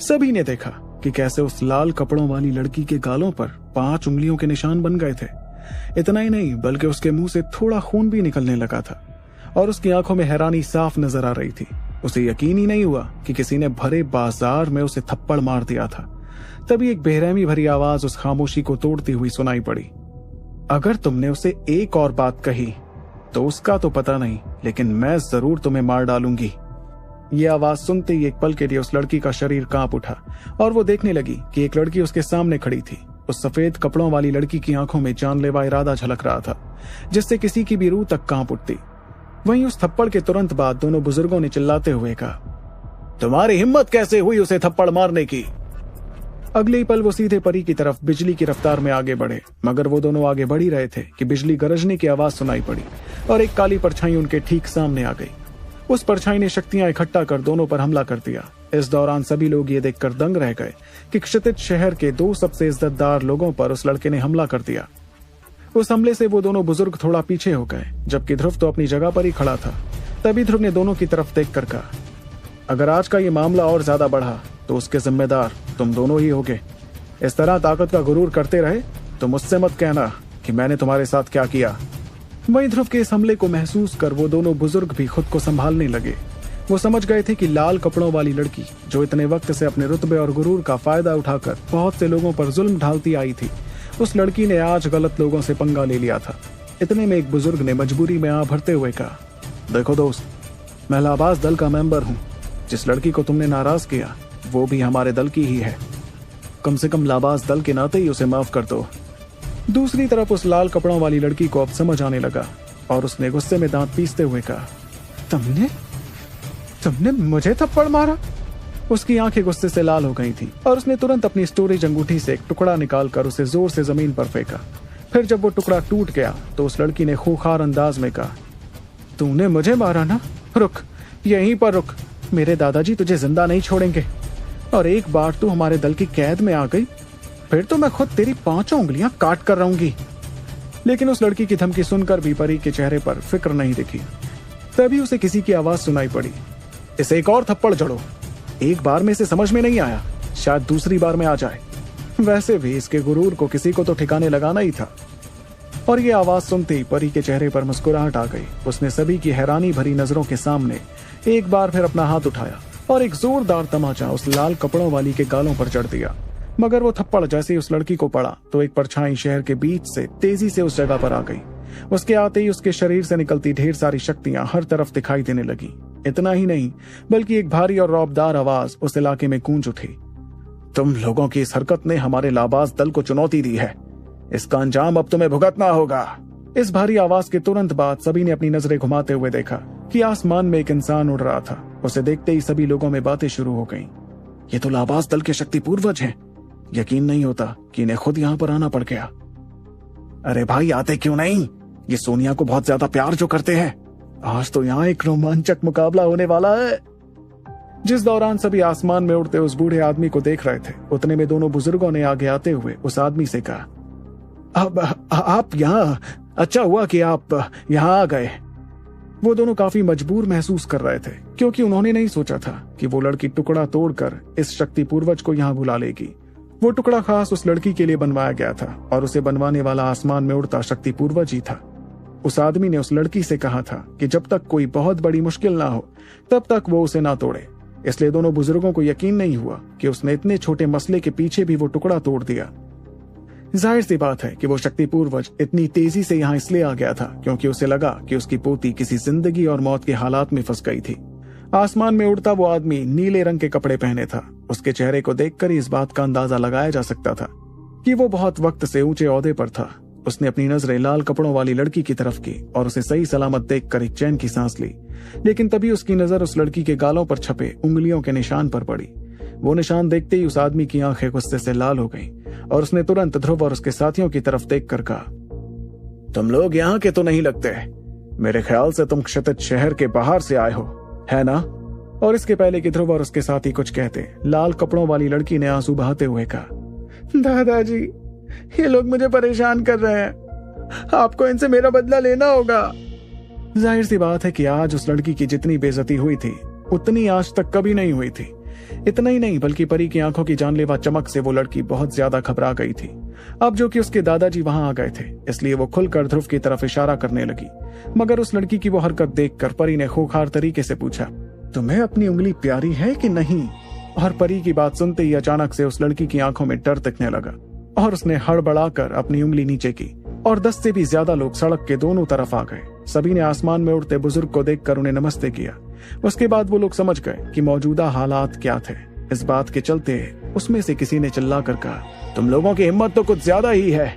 सभी ने देखा कि कैसे उस लाल कपड़ों वाली लड़की के गालों पर 5 उंगलियों के निशान बन गए थे। इतना ही नहीं बल्कि उसके मुंह से थोड़ा खून भी निकलने लगा था और उसकी आंखों में हैरानी साफ नजर आ रही थी। उसे यकीन ही नहीं हुआ कि किसी ने भरे बाजार में उसे थप्पड़ मार दिया था। तभी एक बेरहमी भरी आवाज उस खामोशी को तोड़ती हुई सुनाई पड़ी। अगर तुमने उसे एक और बात कही तो उसका तो पता नहीं, लेकिन मैं जरूर तुम्हें मार डालूंगी। ये आवाज सुनते ही एक पल के लिए उस लड़की का शरीर कांप उठा और वो देखने लगी कि एक लड़की उसके सामने खड़ी थी। उस सफेद कपड़ों वाली लड़की की आंखों में जानलेवा इरादा झलक रहा था, जिससे किसी की भी रूह तक कांप उठती। वहीं उस थप्पड़ के तुरंत बाद दोनों बुजुर्गों ने चिल्लाते हुए कहा, तुम्हारी हिम्मत कैसे हुई उसे थप्पड़ मारने की? अगले ही पल वो सीधे परी की तरफ बिजली की रफ्तार में आगे बढ़े, मगर वो दोनों आगे बढ़ ही रहे थे कि बिजली गरजने की आवाज सुनाई पड़ी और एक काली परछाई उनके ठीक सामने आ गई। उस परछाई ने शक्तियां इकट्ठा कर दोनों पर हमला कर दिया। इस दौरान सभी लोग ये देखकर दंग रह गए कि क्षितिज शहर के 2 सबसे इज्जतदार लोगों पर उस लड़के ने हमला कर दिया। उस हमले से वो दोनों बुजुर्ग थोड़ा पीछे हो गए, जबकि ध्रुव तो अपनी जगह पर ही खड़ा था। तभी ध्रुव ने दोनों की तरफ देखकर कहा, अगर आज का ये मामला और ज्यादा बढ़ा तो उसके जिम्मेदार तुम दोनों ही होगे। इस तरह ताकत का गुरूर करते रहे तो मुझसे मत कहना कि मैंने तुम्हारे साथ क्या किया। वहीं ध्रुव के इस हमले को महसूस कर वो दोनों बुजुर्ग भी खुद को संभालने लगे। वो समझ गए थे कि लाल कपड़ों वाली लड़की जो इतने वक्त से अपने रुतबे और गुरूर का फायदा उठाकर बहुत से लोगों पर जुल्म ढालती आई थी, उस लड़की ने आज गलत लोगों से पंगा ले लिया था। इतने में एक बुजुर्ग ने मजबूरी में भरते हुए कहा, देखो दोस्त, मैं लाबाज दल का मेंबर हूँ। जिस लड़की को तुमने नाराज किया वो भी हमारे दल की ही है। कम से कम लाबाज दल के नाते ही उसे माफ कर दो। दूसरी तरफ उस लाल कपड़ों वाली लड़की को अब समझ आने लगा और उसने गुस्से में दांत पीसते हुए कहा, तुमने मुझे थप्पड़ मारा? उसकी आंखें गुस्से से लाल हो गई थी और उसने तुरंत अपनी स्टोरेज अंगूठी से एक टुकड़ा निकालकर उसे जोर से जमीन पर फेंका। फिर जब वो टुकड़ा टूट गया तो उस लड़की ने खूंखार अंदाज में कहा, तूने मुझे मारा ना? रुक, यहीं पर रुक। मेरे दादाजी तुझे जिंदा नहीं छोड़ेंगे और एक बार तू हमारे दल की कैद में आ गई फिर तो मैं खुद तेरी 5 उंगलियां काट कर रहूंगी। लेकिन उस लड़की की धमकी सुनकर भी परी के चेहरे पर फिक्र नहीं दिखी। तभी उसे किसी की आवाज सुनाई पड़ी, इसे एक और थप्पड़ जड़ो। एक बार में इसे समझ में नहीं आया, शायद दूसरी बार में आ जाए। वैसे भी इसके गुरूर को किसी को तो ठिकाने लगाना ही था। और ये आवाज सुनते ही परी के चेहरे पर मुस्कुराहट आ गई। उसने सभी की हैरानी भरी नजरों के सामने एक बार फिर अपना हाथ उठाया और एक जोरदार तमाचा उस लाल कपड़ों वाली के गालों पर जड़ दिया। मगर वो थप्पड़ जैसे ही उस लड़की को पड़ा तो एक परछाई शहर के बीच से तेजी से उस जगह पर आ गई। उसके आते ही उसके शरीर से निकलती ढेर सारी शक्तियां हर तरफ दिखाई देने लगी। इतना ही नहीं बल्कि एक भारी और रौबदार आवाज उस इलाके में गूंज उठी, तुम लोगों की इस हरकत ने हमारे लाबाज दल को चुनौती दी है, इसका अंजाम अब तुम्हें भुगतना होगा। इस भारी आवाज के तुरंत बाद सभी ने अपनी नजरें घुमाते हुए देखा कि आसमान में एक इंसान उड़ रहा था। उसे देखते ही सभी लोगों में बातें शुरू हो गईं। ये तो लाबाज दल के शक्ति पूर्वज हैं। यकीन नहीं होता कि इन्हें खुद यहाँ पर आना पड़ गया। अरे भाई आते क्यों नहीं? ये सोनिया को बहुत ज्यादा प्यार जो करते हैं। आज तो यहाँ एक रोमांचक मुकाबला होने वाला है। जिस दौरान सभी आसमान में उड़ते उस बूढ़े आदमी को देख रहे थे, उतने में दोनों बुजुर्गों ने आगे आते हुए उस आदमी से कहा, अब आप यहाँ, अच्छा हुआ कि आप यहाँ आ गए। वो दोनों काफी मजबूर महसूस कर रहे थे क्योंकि उन्होंने नहीं सोचा था कि वो लड़की टुकड़ा तोड़कर इस शक्ति पूर्वज को यहाँ बुला लेगी। वो टुकड़ा खास उस लड़की के लिए बनवाया गया था और उसे बनवाने वाला आसमान में उड़ता शक्ति पूर्वज ही था। उस आदमी ने उस लड़की से कहा था कि जब तक कोई बहुत बड़ी मुश्किल ना हो तब तक वो उसे ना तोड़े। इसलिए दोनों बुजुर्गों को यकीन नहीं हुआ कि उसने इतने छोटे मसले के पीछे भी वो टुकड़ा तोड़ दिया। जाहिर सी बात है कि वो शक्ति पूर्वज इतनी तेजी से यहाँ इसलिए आ गया था क्योंकि उसे लगा कि उसकी पोती किसी जिंदगी और मौत के हालात में फंस गई थी। आसमान में उड़ता वो आदमी नीले रंग के कपड़े पहने था। उसके चेहरे को देखकर इस बात का अंदाजा लगाया जा सकता था कि वो बहुत वक्त से ऊंचे ओहदे पर था। उसने अपनी नजरें लाल कपड़ों वाली लड़की की तरफ की और उसे सही सलामत देखकर एक चैन की सांस ली। लेकिन तभी उसकी नजर उस लड़की के गालों पर छपे उंगलियों के निशान पर पड़ी। वो निशान देखते ही उस आदमी की आंखें गुस्से से लाल हो गईं और उसने तुरंत ध्रुव और उसके साथियों की तरफ देखकर कहा, तुम लोग यहाँ के तो नहीं लगते। मेरे ख्याल से तुम क्षितिज शहर के बाहर से आए हो, है ना? और इसके पहले कि ध्रुव और उसके साथी कुछ कहते, लाल कपड़ों वाली लड़की ने आंसू बहाते हुए कहा, दादाजी, ये लोग मुझे परेशान कर रहे हैं, आपको इनसे मेरा बदला लेना होगा। जाहिर सी बात है कि आज उस लड़की की जितनी बेइज्जती हुई थी उतनी आज तक कभी नहीं हुई थी। इतना ही नहीं बल्कि परी की आंखों की जानलेवा चमक से वो लड़की बहुत ज्यादा घबरा गई थी। अब जो कि उसके दादाजी वहां आ गए थे, इसलिए वो खुलकर ध्रुव की तरफ इशारा करने लगी। मगर उस लड़की की वो हरकत देखकर परी ने खूंखार तरीके से पूछा, तुम्हें अपनी उंगली प्यारी है कि नहीं? और परी की बात सुनते ही अचानक से उस लड़की की आंखों में डर दिखने लगा और उसने हड़बड़ाकर अपनी उंगली नीचे की और 10 से भी ज्यादा लोग सड़क के दोनों तरफ आ गए। सभी ने आसमान में उड़ते बुजुर्ग को देखकर उन्हें नमस्ते किया। उसके बाद वो लोग समझ गए कि मौजूदा हालात क्या थे। इस बात के चलते उसमें से किसी ने चिल्लाकर कहा, तुम लोगों की हिम्मत तो कुछ ज्यादा ही है।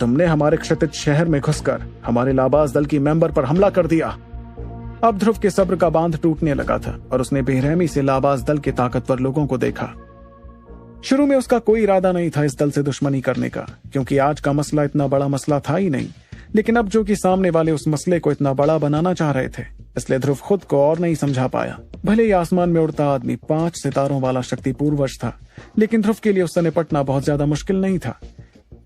तुमने हमारे क्षितिज शहर में घुसकर हमारे लाबाज दल की मेंबर पर हमला कर दिया। अब ध्रुव के सब्र का बांध टूटने लगा था और उसने बेरहमी से लाबाज दल के ताकतवर लोगों को देखा। शुरू में उसका कोई इरादा नहीं था इस दल से दुश्मनी करने का, क्योंकि आज का मसला इतना बड़ा मसला था ही नहीं। लेकिन अब जो कि सामने वाले उस मसले को इतना बड़ा बनाना चाह रहे थे, इसलिए ध्रुव खुद को और नहीं समझा पाया। भले ही आसमान में उड़ता आदमी 5 सितारों वाला शक्ति पूर्वज था, लेकिन ध्रुव के लिए उससे निपटना बहुत ज्यादा मुश्किल नहीं था।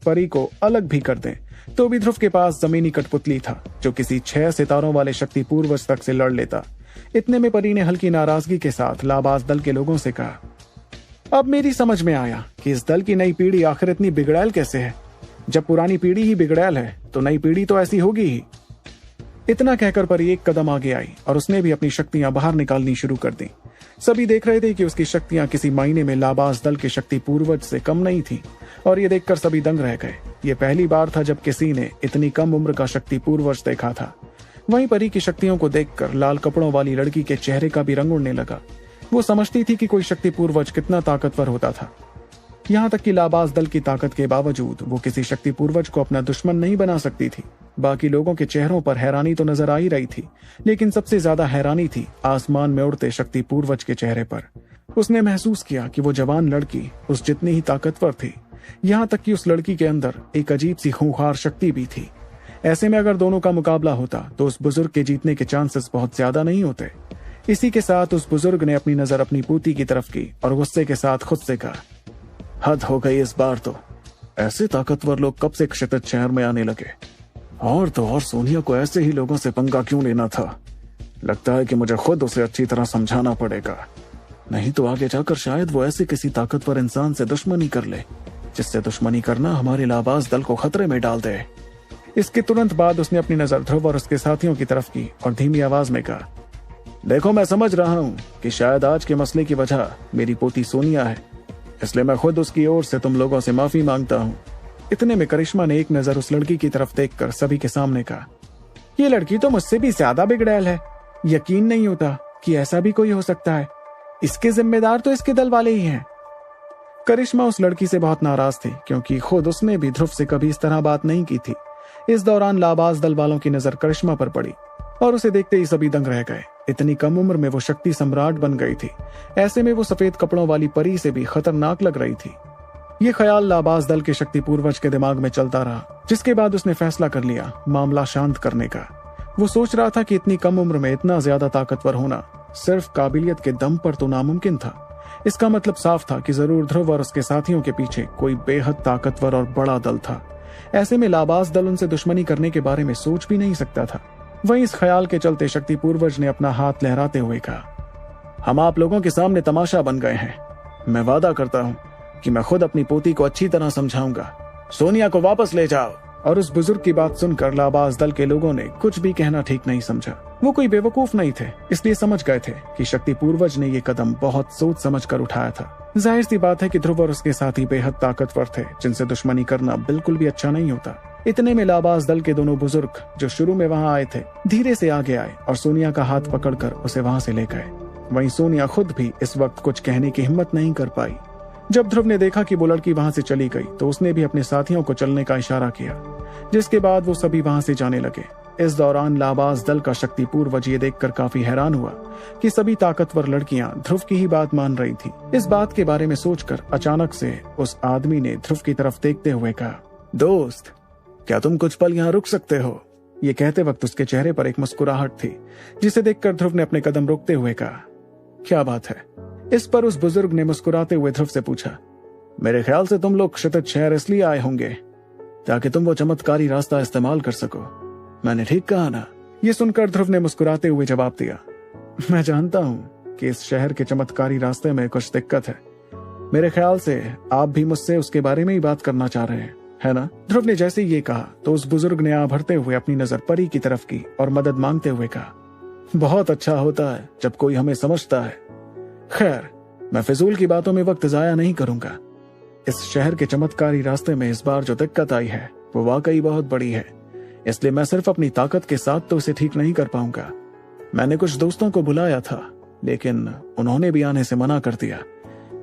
परी को अलग भी कर दें तो भी ध्रुव के पास जमीनी कठपुतली था जो किसी 6 सितारों वाले शक्ति पूर्वज तक से लड़ लेता। इतने में परी ने हल्की नाराजगी के साथ लाबाज दल के लोगों से कहा, अब मेरी समझ में आया कि इस दल की नई पीढ़ी आखिर इतनी बिगड़ैल कैसे है। जब पुरानी पीढ़ी ही बिगड़ैल है तो नई पीढ़ी तो ऐसी होगी ही। इतना कहकर परी एक कदम आगे आई और उसने भी अपनी शक्तियां बाहर निकालनी शुरू कर दी। सभी देख रहे थे कि उसकी शक्तियां किसी मायने में लाबाज दल के शक्ति पूर्वज से कम नहीं थी और ये देखकर सभी दंग रह गए। ये पहली बार था जब किसी ने इतनी कम उम्र का शक्ति पूर्वज देखा था। वहीं परी की शक्तियों को देखकर लाल कपड़ों वाली लड़की के चेहरे का भी रंग उड़ने लगा। वो समझती थी कि कोई शक्ति पूर्वज कितना ताकतवर होता था। यहाँ तक कि लाबाज दल की ताकत के बावजूद वो किसी शक्ति पूर्वज को अपना दुश्मन नहीं बना सकती थी। बाकी लोगों के चेहरों पर हैरानी तो नजर आ ही रही थी, लेकिन सबसे ज्यादा हैरानी थी आसमान में उड़ते शक्ति पूर्वज के चेहरे पर। उसने महसूस किया कि वो जवान लड़की उस जितनी ही ताकतवर थी। यहाँ तक कि उस लड़की के अंदर एक अजीब सी खूंखार शक्ति भी थी। ऐसे में अगर दोनों का मुकाबला होता तो उस बुजुर्ग के जीतने के चांसेस बहुत ज्यादा नहीं होते। इसी के साथ उस बुजुर्ग ने अपनी नजर अपनी पोती की तरफ की और गुस्से के साथ खुद से कहा, हद हो गई इस बार तो। ऐसे ताकतवर लोग कब से क्षितिज शहर में आने लगे? और तो और सोनिया को ऐसे ही लोगों से पंगा क्यों लेना था? लगता है कि मुझे खुद उसे अच्छी तरह समझाना पड़ेगा, नहीं तो आगे जाकर शायद वो ऐसे किसी ताकतवर इंसान से दुश्मनी कर ले जिससे दुश्मनी करना हमारे लाबाज दल को खतरे में डाल दे। इसके तुरंत बाद उसने अपनी नजर ध्रुव और उसके साथियों की तरफ की और धीमी आवाज में कहा, देखो मैं समझ रहा हूँ कि शायद आज के मसले की वजह मेरी पोती सोनिया है, इसलिए मैं खुद उसकी ओर से तुम लोगों से माफी मांगता हूँ। इतने में करिश्मा ने एक नजर उस लड़की की तरफ देखकर सभी के सामने कहा, ये लड़की तो मुझसे भी ज्यादा बिगड़ैल है। यकीन नहीं होता कि ऐसा भी कोई हो सकता है। इसके जिम्मेदार तो इसके दल वाले ही हैं। करिश्मा उस लड़की से बहुत नाराज थी क्योंकि खुद उसने भी ध्रुव से कभी इस तरह बात नहीं की थी। इस दौरान लाबाज दल वालों की नजर करिश्मा पर पड़ी और उसे देखते ही सभी दंग रह गए। इतनी कम उम्र में वो शक्ति सम्राट बन गई थी। ऐसे में वो सफेद कपड़ों वाली परी से भी खतरनाक लग रही थी। ये ख्याल लाबाज दल के शक्ति पूर्वज के दिमाग में चलता रहा, जिसके बाद उसने फैसला कर लिया मामला शांत करने का। वो सोच रहा था कि इतनी कम उम्र में इतना ज्यादा ताकतवर होना सिर्फ काबिलियत के दम पर तो नामुमकिन था। इसका मतलब साफ था कि जरूर ध्रुव और उसके साथियों के पीछे कोई बेहद ताकतवर और बड़ा दल था। ऐसे में लाबाज दल उनसे दुश्मनी करने के बारे में सोच भी नहीं सकता था। वहीं इस ख्याल के चलते शक्ति पूर्वज ने अपना हाथ लहराते हुए कहा, हम आप लोगों के सामने तमाशा बन गए हैं। मैं वादा करता हूँ कि मैं खुद अपनी पोती को अच्छी तरह समझाऊंगा। सोनिया को वापस ले जाओ। और उस बुजुर्ग की बात सुनकर लाबाज दल के लोगों ने कुछ भी कहना ठीक नहीं समझा। वो कोई बेवकूफ नहीं थे, इसलिए समझ गए थे कि शक्ति पूर्वज ने ये कदम बहुत सोच समझ कर उठाया था। जाहिर सी बात है कि ध्रुव और उसके साथी बेहद ताकतवर थे, जिनसे दुश्मनी करना बिल्कुल भी अच्छा नहीं होता। इतने में लाबाज दल के दोनों बुजुर्ग जो शुरू में वहां आए थे धीरे से आगे आए और सोनिया का हाथ पकड़कर उसे वहां से ले गए। वहीं सोनिया खुद भी इस वक्त कुछ कहने की हिम्मत नहीं कर पाई। जब ध्रुव ने देखा कि वो लड़की वहां से चली गई तो उसने भी अपने साथियों को चलने का इशारा किया, जिसके बाद वो सभी वहां से जाने लगे। इस दौरान लाबाज दल का शक्ति पूर्वज ये देखकर काफी हैरान हुआ कि सभी ताकतवर लड़कियां ध्रुव की ही बात मान रही थी। इस बात के बारे में सोचकर अचानक से उस आदमी ने ध्रुव की तरफ देखते हुए कहा, दोस्त क्या तुम कुछ पल यहाँ रुक सकते हो? ये कहते वक्त उसके चेहरे पर एक मुस्कुराहट थी, जिसे देखकर ध्रुव ने अपने कदम रोकते हुए कहा, क्या बात है? इस पर उस बुजुर्ग ने मुस्कुराते हुए ध्रुव से पूछा, मेरे ख्याल से तुम लोग क्षितिज शहर इसलिए आए होंगे ताकि तुम वो चमत्कारी रास्ता इस्तेमाल कर सको। मैंने ठीक कहा ना? ये सुनकर ध्रुव ने मुस्कुराते हुए जवाब दिया, मैं जानता हूँ कि इस शहर के चमत्कारी रास्ते में कुछ दिक्कत है। मेरे ख्याल से आप भी मुझसे उसके बारे में ही बात करना चाह रहे हैं, है ना? ध्रुव ने जैसे ये कहा तो उस बुजुर्ग ने आह भरते हुए अपनी नजर परी की तरफ की और मदद मांगते हुए कहा, बहुत अच्छा होता है जब कोई हमें समझता है। खैर, मैं फिजूल की बातों में वक्त जाया नहीं करूंगा। इस शहर के चमत्कारी रास्ते में इस बार जो दिक्कत आई है वो वाकई बहुत बड़ी है, इसलिए मैं सिर्फ अपनी ताकत के साथ तो इसे ठीक नहीं कर पाऊंगा। मैंने कुछ दोस्तों को बुलाया था, लेकिन उन्होंने भी आने से मना कर दिया,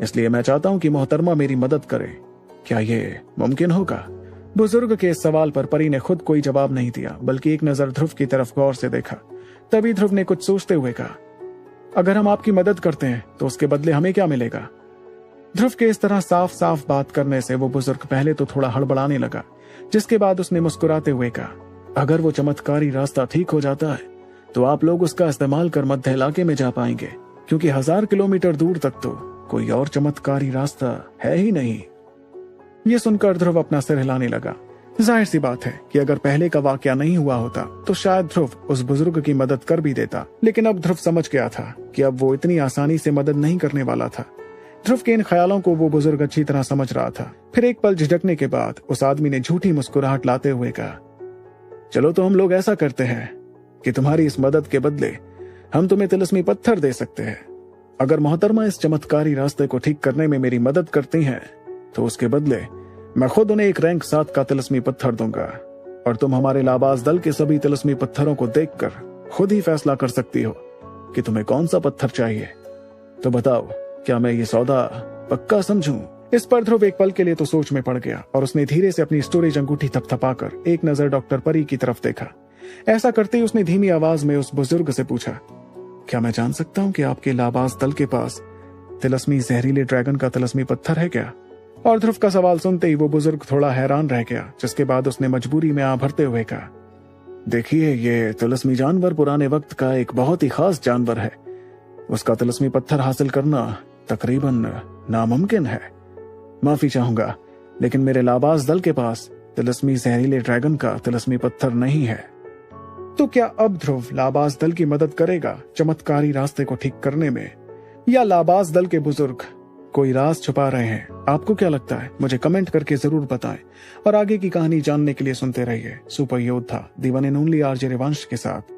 इसलिए मैं चाहता हूं कि मोहतरमा मेरी मदद करे। क्या ये मुमकिन होगा? बुजुर्ग के इस सवाल पर परी ने खुद कोई जवाब नहीं दिया, बल्कि एक नजर ध्रुव की तरफ गौर से देखा। तभी ध्रुव ने कुछ सोचते हुए कहा, अगर हम आपकी मदद करते हैं तो उसके बदले हमें क्या मिलेगा? ध्रुव के इस तरह साफ साफ बात करने से वो बुजुर्ग पहले तो थोड़ा हड़बड़ाने लगा, जिसके बाद उसने मुस्कुराते हुए कहा, अगर वो चमत्कारी रास्ता ठीक हो जाता है तो आप लोग उसका इस्तेमाल कर मध्य इलाके में जा पाएंगे, क्योंकि 1000 किलोमीटर दूर तक तो कोई और चमत्कारी रास्ता है ही नहीं। ये सुनकर ध्रुव अपना सिर हिलाने लगा। जाहिर सी बात है कि अगर पहले का वाकया नहीं हुआ होता तो शायद ध्रुव उस बुजुर्ग की मदद कर भी देता, लेकिन अब ध्रुव समझ गया था कि अब वो इतनी आसानी से मदद नहीं करने वाला था। ध्रुव के इन ख्यालों को वो बुजुर्ग अच्छी तरह समझ रहा था। फिर एक पल झिझकने के बाद उस आदमी ने झूठी मुस्कुराहट लाते हुए कहा, चलो तो हम लोग ऐसा करते हैं कि तुम्हारी इस मदद के बदले हम तुम्हें तिलिस्मी पत्थर दे सकते हैं। अगर मोहतरमा इस चमत्कारी रास्ते को ठीक करने में मेरी मदद करती हैं तो उसके बदले मैं खुद उन्हें एक रैंक 7 का तिलिस्मी पत्थर दूंगा, और तुम हमारे लाबाज दल के सभी तिलिस्मी पत्थरों को देखकर खुद ही फैसला कर सकती हो कि तुम्हें कौन सा पत्थर चाहिए। तो बताओ, क्या मैं ये सौदा पक्का समझूं? इस पर ध्रुव एक पल के लिए तो सोच में पड़ गया और उसने धीरे से अपनी स्टोरेज अंगूठी थपथपाकर एक नजर डॉक्टर परी की तरफ देखा। ऐसा करते ही उसने धीमी आवाज में उस बुजुर्ग से पूछा, क्या मैं जान सकता हूं कि आपके लाबाज दल के पास तिलिस्मी जहरीले ड्रैगन का तिलिस्मी पत्थर है क्या? और ध्रुव का सवाल सुनते ही वो बुजुर्ग थोड़ा हैरान रह गया, जिसके बाद उसने मजबूरी में आह भरते हुए कहा, देखिए, ये तिलिस्मी जानवर पुराने वक्त का एक बहुत ही खास जानवर है। उसका तिलिस्मी पत्थर हासिल करना तकरीबन नामुमकिन है। माफी चाहूंगा, लेकिन मेरे लाबाज दल के पास तिलिस्मी जहरीले ड्रैगन का तिलिस्मी पत्थर नहीं है। तो क्या अब ध्रुव लाबाज दल की मदद करेगा चमत्कारी रास्ते को ठीक करने में, या लाबाज दल के बुजुर्ग कोई राज छुपा रहे हैं? आपको क्या लगता है? मुझे कमेंट करके जरूर बताएं, और आगे की कहानी जानने के लिए सुनते रहिए सुपर योद्धा the one and only RJ Rivansh के साथ।